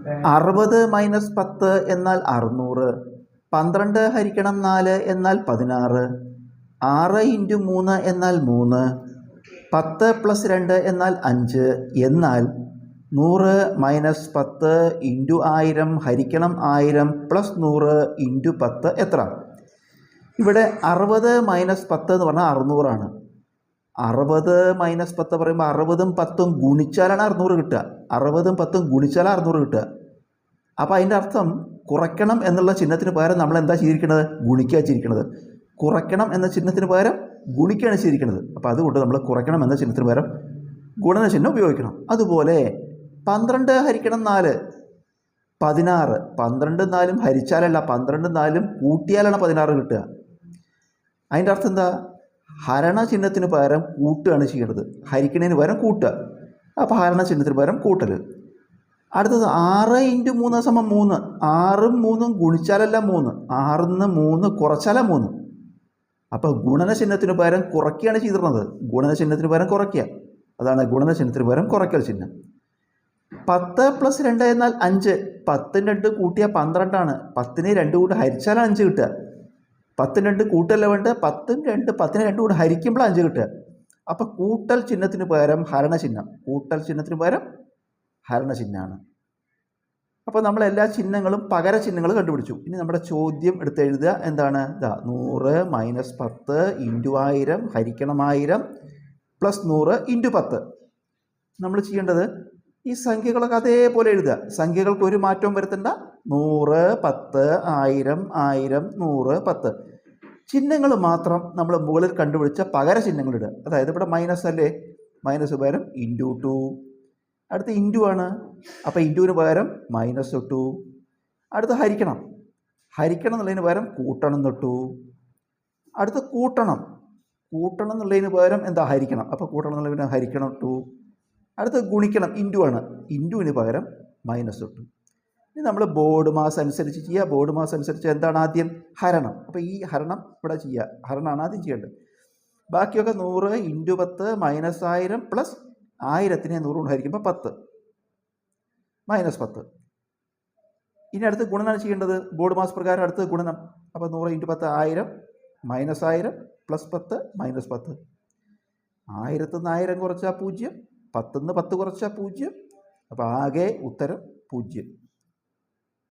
60 minus 10 എന്നാൽ 600. 12 ഹരിക്കണം 4 എന്നാൽ 16. 6 ഇൻറ്റു 3 എന്നാൽ 3. 10 പ്ലസ് 2 എന്നാൽ 5. എന്നാൽ 100 മൈനസ് 10 ഇൻറ്റു 1000 ഹരിക്കണം 1000 പ്ലസ് 100 ഇൻറ്റു 10 എത്ര? ഇവിടെ 60 മൈനസ് 10 എന്ന് പറഞ്ഞാൽ 600 ആണ്. 60 മൈനസ് 10 പറയുമ്പോൾ 60ഉം 10ഉം ഗുണിച്ചാലാണ് 600 കിട്ടുക. 60ഉം 10ഉം ഗുണിച്ചാലാണ് 600 കിട്ടുക. അപ്പോൾ അതിൻ്റെ അർത്ഥം കുറയ്ക്കണം എന്നുള്ള ചിഹ്നത്തിന് പകരം നമ്മൾ എന്താ ചെയ്തിരിക്കുന്നത്? ഗുണിക്കുക ചെയ്തിരിക്കുന്നത്. കുറയ്ക്കണം എന്ന ചിഹ്നത്തിന് പകരം ഗുണിക്കുകയാണ് ചെയ്തിരിക്കുന്നത്. അപ്പോൾ അതുകൊണ്ട് നമ്മൾ കുറയ്ക്കണം എന്ന ചിഹ്നത്തിന് പകരം ഗുണന ചിഹ്നം ഉപയോഗിക്കണം. അതുപോലെ 12 ഹരിക്കണം 4 16. 12 4ഉം ഹരിച്ചാലല്ല, 12 4ഉം കൂട്ടിയാലാണ് 16 കിട്ടുക. അതിൻ്റെ അർത്ഥം എന്താ? ഹരണ ചിഹ്നത്തിന് പകരം കൂട്ടുകയാണ് ചെയ്യേണ്ടത്. ഹരിക്കണതിന് പകരം കൂട്ടുക. അപ്പോൾ ഹരണ ചിഹ്നത്തിന് പകരം കൂട്ടൽ. അടുത്തത് 6 ഇൻറ്റു 3 സമം 3. 6ഉം 3ഉം ഗുണിച്ചാലല്ല 3. 6ന്ന് 3 കുറച്ചാല 3. അപ്പോൾ ഗുണന ചിഹ്നത്തിന് പകരം കുറയ്ക്കുകയാണ് ചെയ്തിരുന്നത്. ഗുണന ചിഹ്നത്തിന് പകരം കുറയ്ക്കുക. അതാണ് ഗുണന ചിഹ്നത്തിന് പകരം കുറയ്ക്കൽ ചിഹ്നം. 10 പ്ലസ് 2 എന്നാൽ 5. 10 2 കൂട്ടിയാൽ 12 ആണ്. 10നെ 2 കൂടി ഹരിച്ചാലാണ് 5 കിട്ടുക. 10 2 കൂട്ടല്ല വേണ്ട, 10 2 10നെ 2 കൂടി ഹരിക്കുമ്പോൾ 5 കിട്ടുക. അപ്പോൾ കൂട്ടൽ ചിഹ്നത്തിന് പകരം ഹരണ ചിഹ്നം. കൂട്ടൽ ചിഹ്നത്തിന് പകരം ഹരണ ചിഹ്നമാണ്. അപ്പോൾ നമ്മൾ എല്ലാ ചിഹ്നങ്ങളും പകര ചിഹ്നങ്ങൾ കണ്ടുപിടിച്ചു. ഇനി നമ്മുടെ ചോദ്യം എടുത്ത് എഴുതുക. എന്താണ്? 100 മൈനസ് 10 ഇൻറ്റു 1000 ഹരിക്കണം 1000 പ്ലസ് 100 ഇൻറ്റു 10. നമ്മൾ ചെയ്യേണ്ടത് ഈ സംഖ്യകളൊക്കെ അതേപോലെ എഴുതുക. സംഖ്യകൾക്ക് ഒരു മാറ്റവും വരുത്തണ്ട. 100 10 1000 1000 100 10. ചിഹ്നങ്ങൾ മാത്രം നമ്മൾ മുകളിൽ കണ്ടുപിടിച്ച പകര ചിഹ്നങ്ങളിടുക. അതായത് ഇവിടെ മൈനസ് അല്ലേ, മൈനസ് പകരം ഇൻറ്റു 2. അടുത്ത് ഇൻറ്റു ആണ്, അപ്പോൾ ഇൻറ്റുവിന് പകരം മൈനസ് 2. അടുത്ത് ഹരിക്കണം. ഹരിക്കണം എന്നുള്ളതിന് പകരം കൂട്ടണം തൊട്ടു. അടുത്ത് കൂട്ടണം. കൂട്ടണം എന്നുള്ളതിന് പകരം എന്താ? ഹരിക്കണം. അപ്പോൾ കൂട്ടണം എന്നുള്ളതിന് ഹരിക്കണം 2. അടുത്ത് ഗുണിക്കണം. ഇൻറ്റു ആണ്. ഇൻറ്റുവിന് പകരം മൈനസ് 2. ഇനി നമ്മൾ ബോർഡ് മാസ് അനുസരിച്ച് ചെയ്യുക. ബോർഡ് മാസ് അനുസരിച്ച് എന്താണ് ആദ്യം? ഹരണം. അപ്പോൾ ഈ ഹരണം ഇവിടെ ചെയ്യുക. ഹരണമാണ് ആദ്യം ചെയ്യേണ്ടത്. ബാക്കിയൊക്കെ 100 ഇൻറ്റു 10 മൈനസ് 1000 പ്ലസ് 1000നെ 100 കൊണ്ട് ഹരിക്കുമ്പോൾ 10 മൈനസ് 10. ഇനി അടുത്ത് ഗുണനാണ് ചെയ്യേണ്ടത്. ബോർഡ് മാസ് പ്രകാരം അടുത്ത് ഗുണനം. അപ്പോൾ 100 ഇൻറ്റു 10 1000 മൈനസ് 1000 പ്ലസ് 10 മൈനസ് 10. 1000 നിന്ന് 1000 കുറച്ചാൽ 0, 10 നിന്ന് 10 കുറച്ചാൽ 0. അപ്പോൾ ആകെ ഉത്തരം 0.